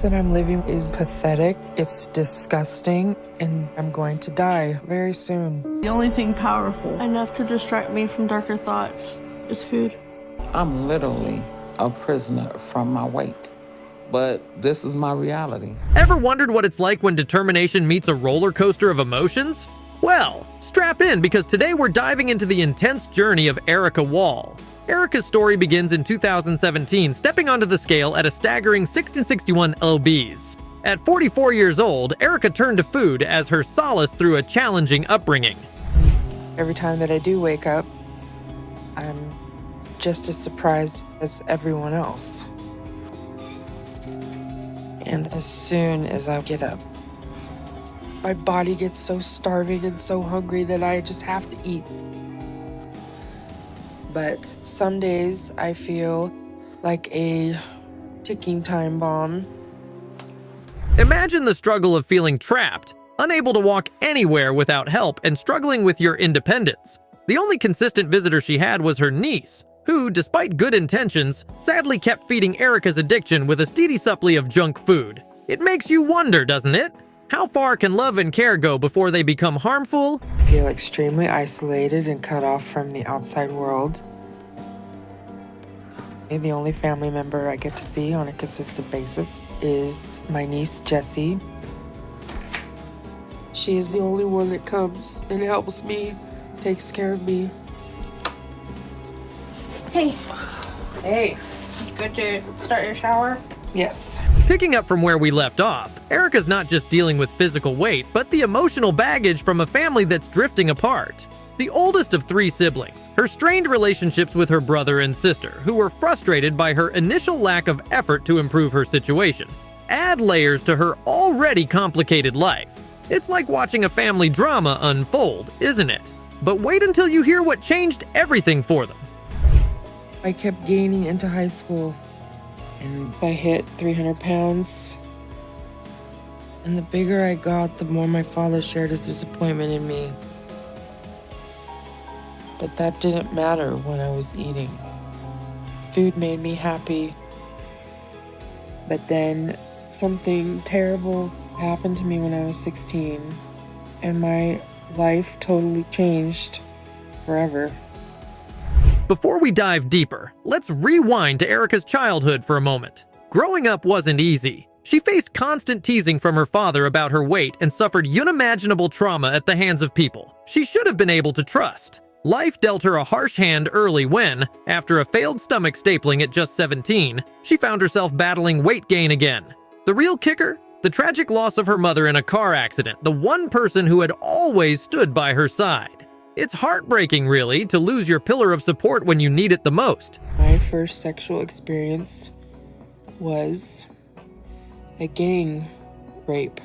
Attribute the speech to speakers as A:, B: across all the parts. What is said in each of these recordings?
A: that I'm living is pathetic, it's disgusting, and I'm going to die very soon.
B: The only thing powerful enough to distract me from darker thoughts is food.
C: I'm literally a prisoner from my weight, but this is my reality.
D: Ever wondered what it's like when determination meets a roller coaster of emotions? Well, strap in because today we're diving into the intense journey of Erica Wall. Erica's story begins in 2017, stepping onto the scale at a staggering 1661 lbs. At 44 years old, Erica turned to food as her solace through a challenging upbringing.
A: Every time that I do wake up, I'm just as surprised as everyone else. And as soon as I get up, my body gets so starving and so hungry that I just have to eat. But some days I feel like a ticking time bomb.
D: Imagine the struggle of feeling trapped, unable to walk anywhere without help, and struggling with your independence. The only consistent visitor she had was her niece, who, despite good intentions, sadly kept feeding Erica's addiction with a steady supply of junk food. It makes you wonder, doesn't it? How far can love and care go before they become harmful?
A: I feel extremely isolated and cut off from the outside world. The only family member I get to see on a consistent basis is my niece, Jessie. She is the only one that comes and helps me, takes care of me.
B: Hey. Hey. Good to start your shower?
A: Yes.
D: Picking up from where we left off, Erica's not just dealing with physical weight, but the emotional baggage from a family that's drifting apart. The oldest of 3 siblings, her strained relationships with her brother and sister, who were frustrated by her initial lack of effort to improve her situation, add layers to her already complicated life. It's like watching a family drama unfold, isn't it? But wait until you hear what changed everything for them.
A: I kept gaining into high school, and I hit 300 pounds. And the bigger I got, the more my father shared his disappointment in me. But that didn't matter when I was eating. Food made me happy. But then something terrible happened to me when I was 16, and my life totally changed forever.
D: Before we dive deeper, let's rewind to Erica's childhood for a moment. Growing up wasn't easy. She faced constant teasing from her father about her weight and suffered unimaginable trauma at the hands of people she should have been able to trust. Life dealt her a harsh hand early when, after a failed stomach stapling at just 17, she found herself battling weight gain again. The real kicker? The tragic loss of her mother in a car accident, the one person who had always stood by her side. It's heartbreaking, really, to lose your pillar of support when you need it the most.
A: My first sexual experience was a gang rape.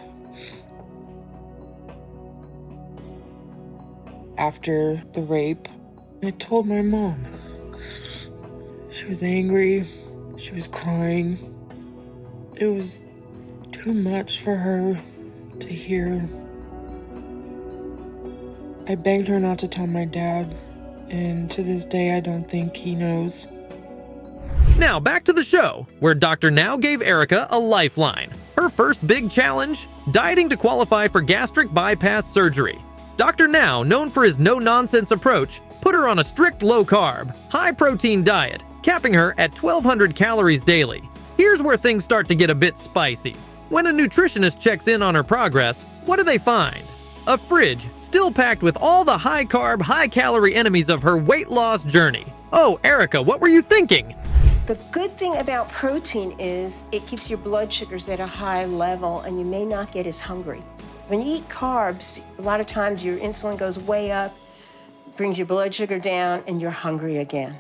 A: After the rape, I told my mom. She was angry. She was crying. It was too much for her to hear. I begged her not to tell my dad, and to this day I don't think he knows.
D: Now back to the show, where Dr. Now gave Erica a lifeline. Her first big challenge? Dieting to qualify for gastric bypass surgery. Dr. Now, known for his no-nonsense approach, put her on a strict low-carb, high-protein diet, capping her at 1,200 calories daily. Here's where things start to get a bit spicy. When a nutritionist checks in on her progress, what do they find? A fridge, still packed with all the high-carb, high-calorie enemies of her weight loss journey. Oh, Erica, what were you thinking?
E: The good thing about protein is it keeps your blood sugars at a high level and you may not get as hungry. When you eat carbs, a lot of times your insulin goes way up, brings your blood sugar down, and you're hungry again.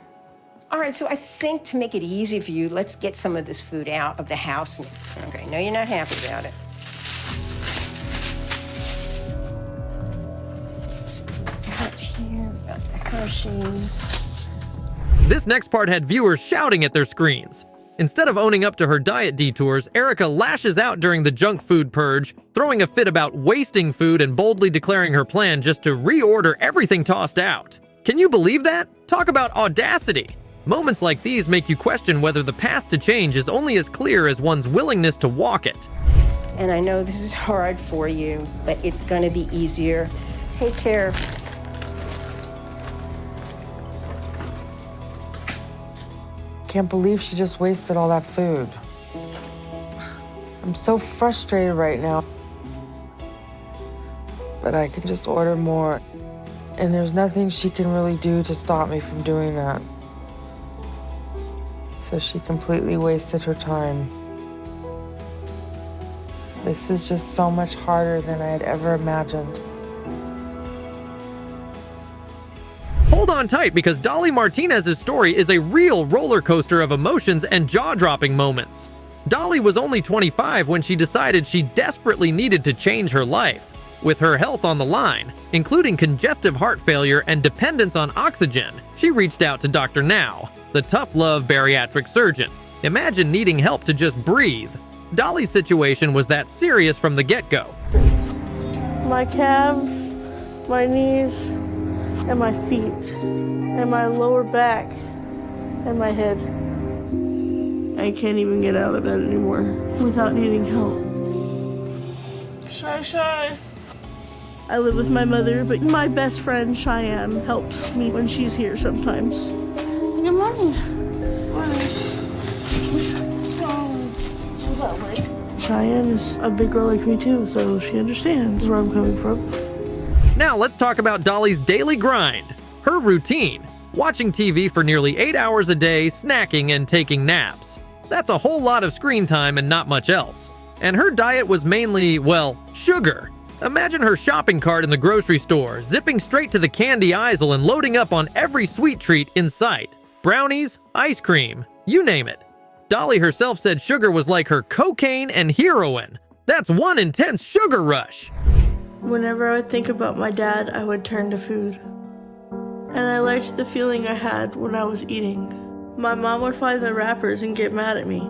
E: All right, so I think to make it easy for you, let's get some of this food out of the house. Okay, no, you're not happy about it. Out here, got the Hershey's.
D: This next part had viewers shouting at their screens. Instead of owning up to her diet detours, Erica lashes out during the junk food purge, throwing a fit about wasting food and boldly declaring her plan just to reorder everything tossed out. Can you believe that? Talk about audacity! Moments like these make you question whether the path to change is only as clear as one's willingness to walk it.
E: And I know this is hard for you, but it's going to be easier. Take care.
A: Can't believe she just wasted all that food. I'm so frustrated right now. But I can just order more. And there's nothing she can really do to stop me from doing that. So she completely wasted her time. This is just so much harder than I had ever imagined.
D: Hold on tight, because Dolly Martinez's story is a real roller coaster of emotions and jaw-dropping moments. Dolly was only 25 when she decided she desperately needed to change her life. With her health on the line, including congestive heart failure and dependence on oxygen, she reached out to Dr. Now, the tough-love bariatric surgeon. Imagine needing help to just breathe. Dolly's situation was that serious from the get-go.
B: My calves, my knees, and my feet, and my lower back, and my head. I can't even get out of bed anymore without needing help. Shy. I live with my mother, but my best friend Cheyenne helps me when she's here sometimes. Good morning. Cheyenne is a big girl like me too, so she understands where I'm coming from.
D: Now let's talk about Dolly's daily grind, her routine, watching TV for nearly 8 hours a day, snacking and taking naps. That's a whole lot of screen time and not much else. And her diet was mainly, well, sugar. Imagine her shopping cart in the grocery store, zipping straight to the candy aisle and loading up on every sweet treat in sight. Brownies, ice cream, you name it. Dolly herself said sugar was like her cocaine and heroin. That's one intense sugar rush.
B: Whenever I would think about my dad, I would turn to food. And I liked the feeling I had when I was eating. My mom would find the wrappers and get mad at me,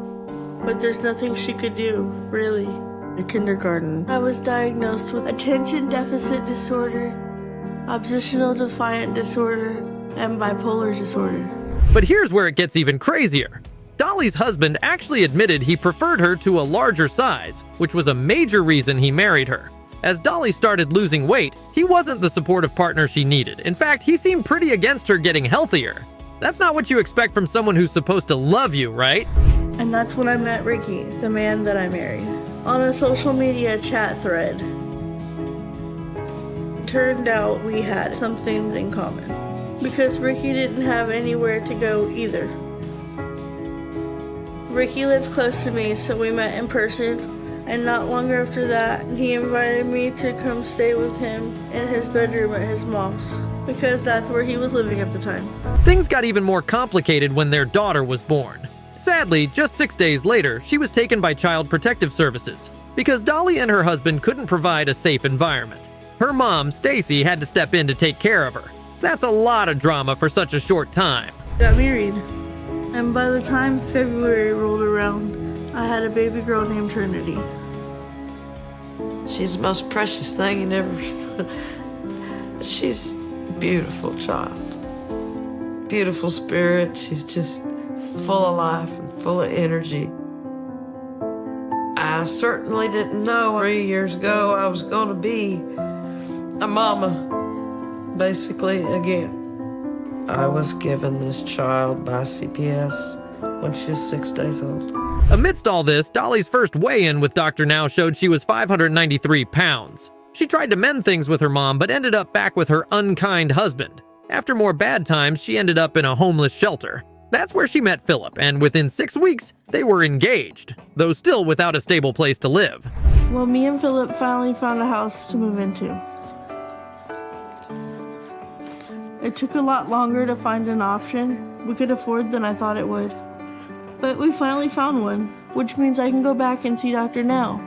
B: but there's nothing she could do, really. In kindergarten, I was diagnosed with attention deficit disorder, oppositional defiant disorder, and bipolar disorder.
D: But here's where it gets even crazier. Dolly's husband actually admitted he preferred her to a larger size, which was a major reason he married her. As Dolly started losing weight, he wasn't the supportive partner she needed. In fact, he seemed pretty against her getting healthier. That's not what you expect from someone who's supposed to love you, right?
B: And that's when I met Ricky, the man that I married, on a social media chat thread. Turned out we had something in common, because Ricky didn't have anywhere to go either. Ricky lived close to me, so we met in person. And not long after that, he invited me to come stay with him in his bedroom at his mom's, because that's where he was living at the time.
D: Things got even more complicated when their daughter was born. Sadly, just 6 days later, she was taken by Child Protective Services because Dolly and her husband couldn't provide a safe environment. Her mom, Stacy, had to step in to take care of her. That's a lot of drama for such a short time.
B: Got married, and by the time February rolled around, I had a baby girl named Trinity.
F: She's the most precious thing you never... She's a beautiful child. Beautiful spirit. She's just full of life and full of energy. I certainly didn't know 3 years ago I was going to be a mama, basically, again. I was given this child by CPS when she was 6 days old.
D: Amidst all this, Dolly's first weigh-in with Dr. Now showed she was 593 pounds. She tried to mend things with her mom, but ended up back with her unkind husband. After more bad times, she ended up in a homeless shelter. That's where she met Philip, and within 6 weeks, they were engaged, though still without a stable place to live.
B: Well, me and Philip finally found a house to move into. It took a lot longer to find an option we could afford than I thought it would. But we finally found one, which means I can go back and see Dr. Now.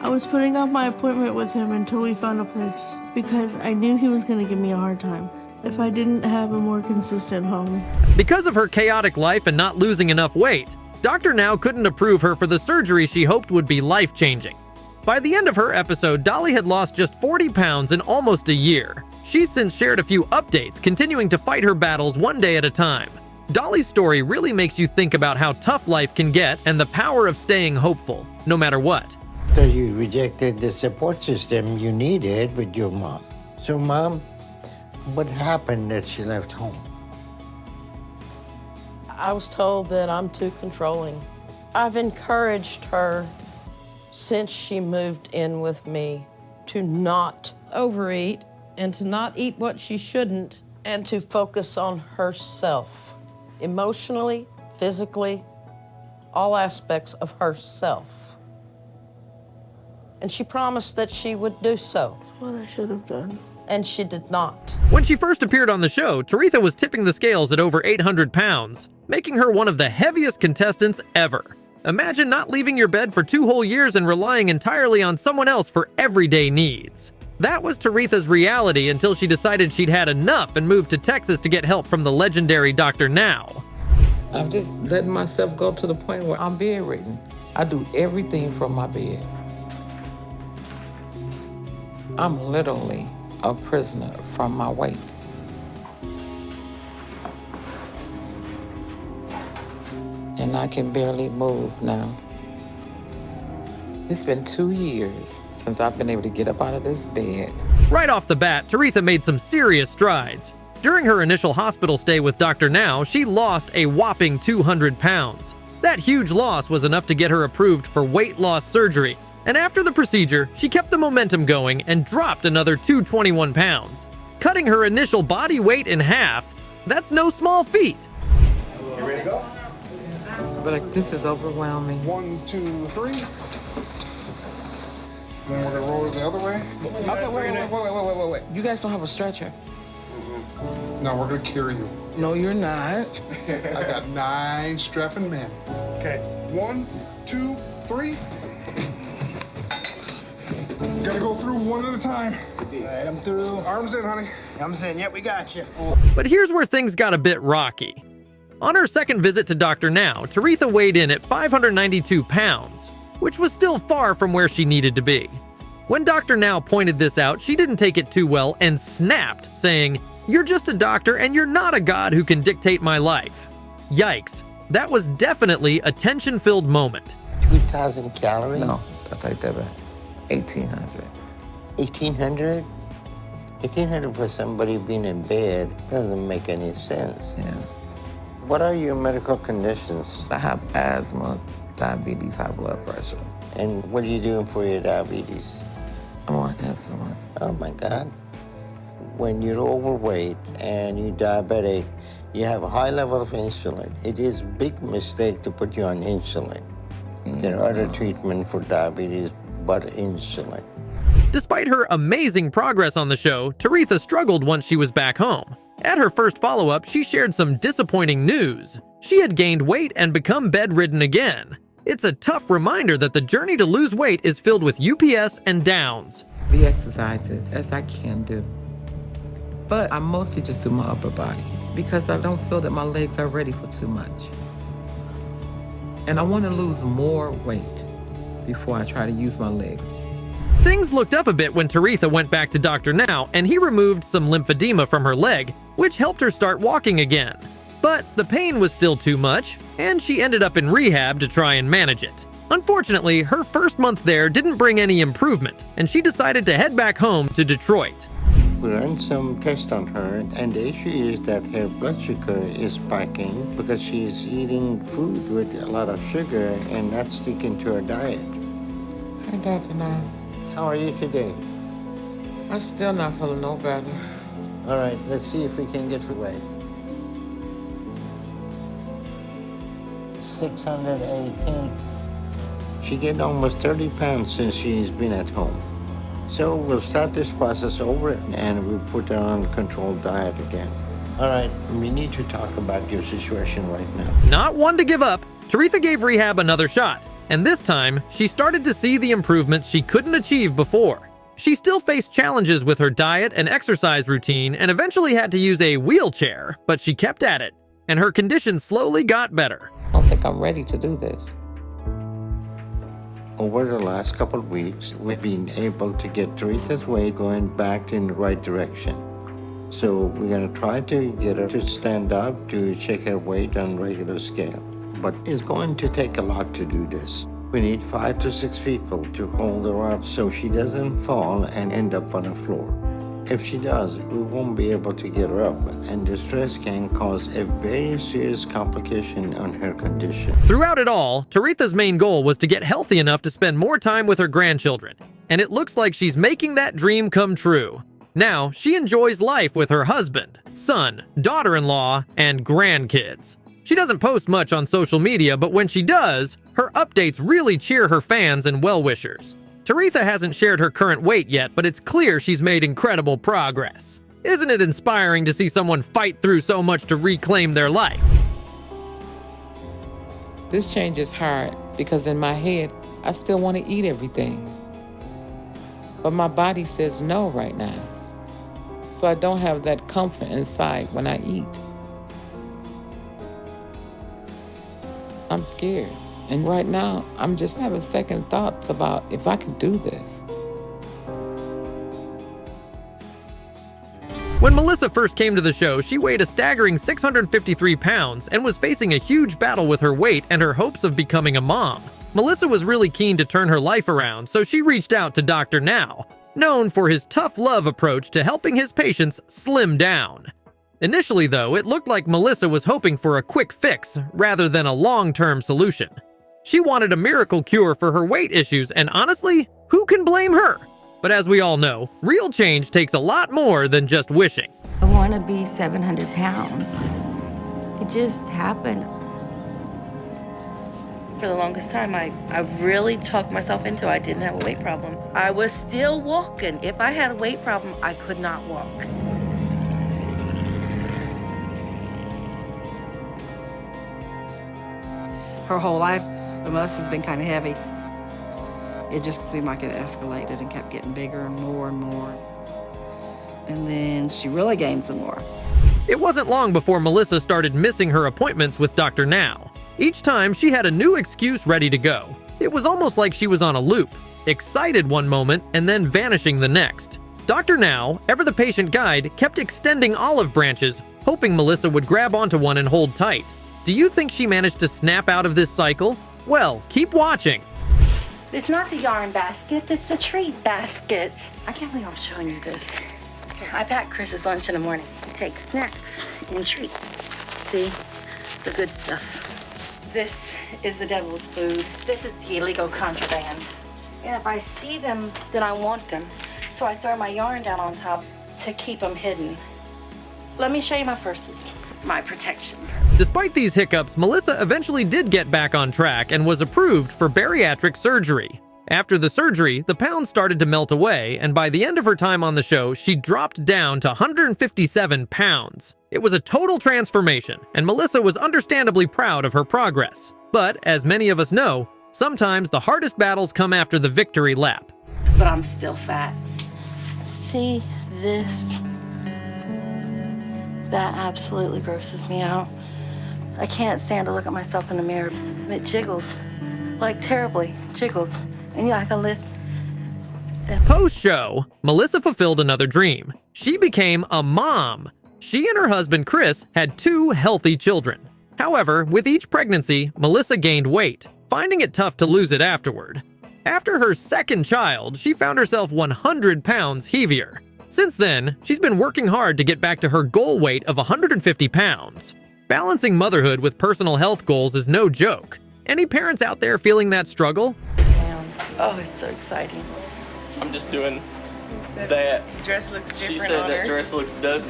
B: I was putting off my appointment with him until we found a place, because I knew he was going to give me a hard time if I didn't have a more consistent home.
D: Because of her chaotic life and not losing enough weight, Dr. Now couldn't approve her for the surgery she hoped would be life-changing. By the end of her episode, Dolly had lost just 40 pounds in almost a year. She's since shared a few updates, continuing to fight her battles one day at a time. Dolly's story really makes you think about how tough life can get and the power of staying hopeful, no matter what.
G: So you rejected the support system you needed with your mom. So Mom, what happened that she left home?
F: I was told that I'm too controlling. I've encouraged her since she moved in with me to not overeat and to not eat what she shouldn't and to focus on herself, emotionally, physically, all aspects of herself. And she promised that she would do so.
B: What I should have done.
F: And she did not.
D: When she first appeared on the show, Tera was tipping the scales at over 800 pounds, making her one of the heaviest contestants ever. Imagine not leaving your bed for 2 whole years and relying entirely on someone else for everyday needs. That was Tera's reality until she decided she'd had enough and moved to Texas to get help from the legendary Dr. Now.
C: I'm just letting myself go to the point where I'm bedridden. I do everything from my bed. I'm literally a prisoner from my weight. And I can barely move now. It's been 2 years since I've been able to get up out of this bed.
D: Right off the bat, Tera made some serious strides. During her initial hospital stay with Dr. Now, she lost a whopping 200 pounds. That huge loss was enough to get her approved for weight loss surgery. And after the procedure, she kept the momentum going and dropped another 221 pounds. Cutting her initial body weight in half, that's no small feat.
H: You ready to go?
C: But like, this is overwhelming.
H: 1, 2, 3. Then we're gonna roll it the other way.
C: Okay, wait. You guys don't have a stretcher.
H: No, we're gonna carry you.
C: No, you're not.
H: I got 9 strapping men. Okay. 1, 2, 3. Gotta go through one at a time.
I: All right, I'm through.
H: Arms in, honey.
I: I'm saying, yep, we got you.
D: But here's where things got a bit rocky. On her second visit to Dr. Now, Tera weighed in at 592 pounds, which was still far from where she needed to be. When Dr. Now pointed this out, she didn't take it too well and snapped, saying, "You're just a doctor and you're not a god who can dictate my life." Yikes, that was definitely a tension-filled moment.
G: 2,000 calories?
C: No, I'll take that back. 1,800.
G: 1,800? 1,800 for somebody being in bed doesn't make any sense.
C: Yeah.
G: What are your medical conditions?
C: I have asthma, diabetes, high blood pressure.
G: And what are you doing for your diabetes?
C: I'm on insulin.
G: Oh my God. When you're overweight and you're diabetic, you have a high level of insulin. It is a big mistake to put you on insulin. There are other treatments for diabetes, but insulin.
D: Despite her amazing progress on the show, Tera struggled once she was back home. At her first follow-up, she shared some disappointing news. She had gained weight and become bedridden again. It's a tough reminder that the journey to lose weight is filled with UPS and downs.
C: The exercises, as I can do. But I mostly just do my upper body because I don't feel that my legs are ready for too much. And I want to lose more weight before I try to use my legs.
D: Things looked up a bit when Tera went back to Dr. Now and he removed some lymphedema from her leg, which helped her start walking again. But the pain was still too much, and she ended up in rehab to try and manage it. Unfortunately, her first month there didn't bring any improvement, and she decided to head back home to Detroit.
G: We ran some tests on her, and the issue is that her blood sugar is spiking because she's eating food with a lot of sugar, and that's sticking to her diet.
C: Hi, Dr. Now.
G: How are you today?
C: I'm still not feeling no better.
G: All right, let's see if we can get her weight. 618. She gained almost 30 pounds since she's been at home. So we'll start this process over and we'll put her on a controlled diet again. All right, we need to talk about your situation right now.
D: Not one to give up, Tera gave rehab another shot, and this time, she started to see the improvements she couldn't achieve before. She still faced challenges with her diet and exercise routine and eventually had to use a wheelchair, but she kept at it, and her condition slowly got better.
C: I don't think I'm ready to do this.
G: Over the last couple of weeks, we've been able to get Teresa's weight going back in the right direction. So we're gonna try to get her to stand up to check her weight on regular scale. But it's going to take a lot to do this. We need 5 to 6 people to hold her up so she doesn't fall and end up on the floor. If she does, we won't be able to get her up, and the stress can cause a very serious complication on her condition.
D: Throughout it all, Teresa's main goal was to get healthy enough to spend more time with her grandchildren, and it looks like she's making that dream come true. Now, she enjoys life with her husband, son, daughter-in-law, and grandkids. She doesn't post much on social media, but when she does, her updates really cheer her fans and well-wishers. Teresa hasn't shared her current weight yet, but it's clear she's made incredible progress. Isn't it inspiring to see someone fight through so much to reclaim their life?
C: This change is hard because in my head, I still want to eat everything. But my body says no right now. So I don't have that comfort inside when I eat. I'm scared. And right now, I'm just having second thoughts about if I could do this.
D: When Melissa first came to the show, she weighed a staggering 653 pounds and was facing a huge battle with her weight and her hopes of becoming a mom. Melissa was really keen to turn her life around, so she reached out to Dr. Now, known for his tough love approach to helping his patients slim down. Initially, though, it looked like Melissa was hoping for a quick fix rather than a long-term solution. She wanted a miracle cure for her weight issues, and honestly, who can blame her? But as we all know, real change takes a lot more than just wishing.
J: I want to be 700 pounds. It just happened.
K: For the longest time, I really talked myself into I didn't have a weight problem. I was still walking. If I had a weight problem, I could not walk.
L: Her whole life, Melissa's been kind of heavy. It just seemed like it escalated and kept getting bigger and more and more. And then she really gained some more.
D: It wasn't long before Melissa started missing her appointments with Dr. Now. Each time, she had a new excuse ready to go. It was almost like she was on a loop, excited one moment and then vanishing the next. Dr. Now, ever the patient guide, kept extending olive branches, hoping Melissa would grab onto one and hold tight. Do you think she managed to snap out of this cycle? Well, keep watching.
K: It's not the yarn basket, it's the treat basket. I can't believe I'm showing you this. I pack Chris's lunch in the morning. I take snacks and treats. See? The good stuff. This is the devil's food. This is the illegal contraband. And if I see them, then I want them. So I throw my yarn down on top to keep them hidden. Let me show you my purses. My protection.
D: Despite these hiccups, Melissa eventually did get back on track and was approved for bariatric surgery. After the surgery, the pounds started to melt away, and by the end of her time on the show, she dropped down to 157 pounds. It was a total transformation, and Melissa was understandably proud of her progress. But, as many of us know, sometimes the hardest battles come after the victory lap.
K: But I'm still fat. See this? That absolutely grosses me out. I can't stand to look at myself in the mirror. It jiggles, like terribly jiggles. And yeah, I can lift.
D: Post-show, Melissa fulfilled another dream. She became a mom. She and her husband, Chris, had 2 healthy children. However, with each pregnancy, Melissa gained weight, finding it tough to lose it afterward. After her second child, she found herself 100 pounds heavier. Since then, she's been working hard to get back to her goal weight of 150 pounds. Balancing motherhood with personal health goals is no joke. Any parents out there feeling that struggle?
K: Oh, it's so exciting.
M: I'm just doing that.
N: Dress looks different
M: She said
N: on
M: that
N: her.
M: dress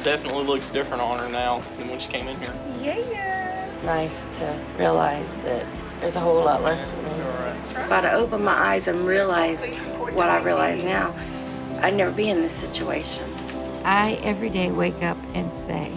M: definitely looks different on her now than when she came in here.
N: Yeah.
K: It's nice to realize that there's a whole lot less to me. If I'd have opened my eyes and realized what I realize now, I'd never be in this situation.
J: I every day wake up and say,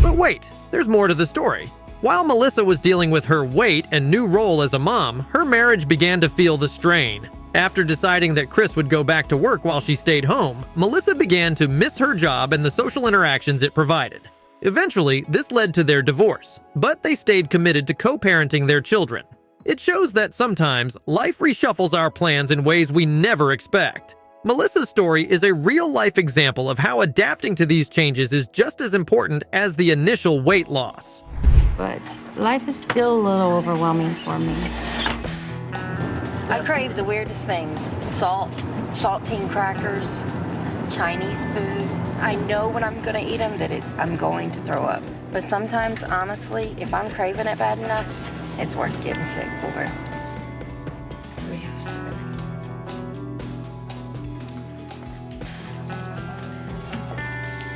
D: But wait, there's more to the story. While Melissa was dealing with her weight and new role as a mom, her marriage began to feel the strain. After deciding that Chris would go back to work while she stayed home, Melissa began to miss her job and the social interactions it provided. Eventually, this led to their divorce, but they stayed committed to co-parenting their children. It shows that sometimes life reshuffles our plans in ways we never expect. Melissa's story is a real-life example of how adapting to these changes is just as important as the initial weight loss.
J: But life is still a little overwhelming for me.
K: I crave the weirdest things. Saltine crackers, Chinese food. I know when I'm gonna eat them that I'm going to throw up. But sometimes, honestly, if I'm craving it bad enough, it's worth getting sick for.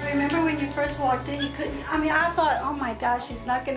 O: Remember when you first walked in, you couldn't, I thought, oh my gosh, she's not gonna